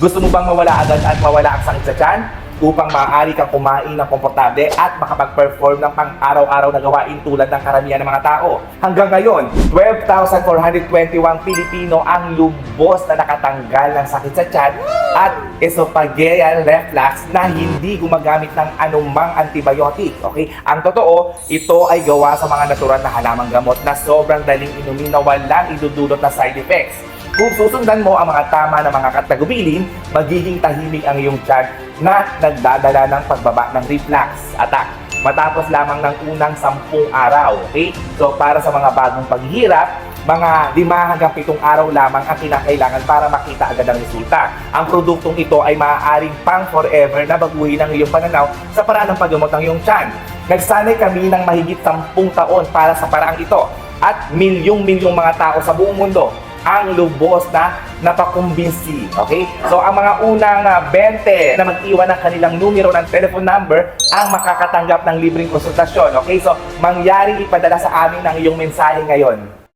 Gusto mo bang mawala agad at mawala ang sakit sa tiyan? Upang maaari kang kumain ng komportable at makapag-perform ng pang-araw-araw na gawain tulad ng karamihan ng mga tao. Hanggang ngayon, 12,421 Pilipino ang lubos na nakatanggal ng sakit sa tiyan at esophageal reflux na hindi gumagamit ng anumang antibiotic. Okay? Ang totoo, ito ay gawa sa mga natural na halamang gamot na sobrang daling inumin na walang idudulot na side effects. Kung susundan mo ang mga tama na mga katagubilin, magiging tahimik ang iyong tiyan na nagdadala ng pagbaba ng reflux attack matapos lamang ng unang 10 araw. Okay? So para sa mga bagong paghihirap, mga 5 hanggang 7 araw lamang ang kinakailangan para makita agad ang resulta. Ang produktong ito ay maaaring pang forever na baguhin ang iyong pananaw sa paraan ng paggamot ng iyong tiyan. Nagsanay kami ng mahigit 10 taon para sa paraang ito at milyong-milyong mga tao sa buong mundo ang lubos na napakumbinsi. Okay? So, ang mga unang 20 na mag-iwan ng kanilang numero ng telephone number ang makakatanggap ng libreng konsultasyon. Okay? So, mangyaring ipadala sa amin ang iyong mensahe ngayon.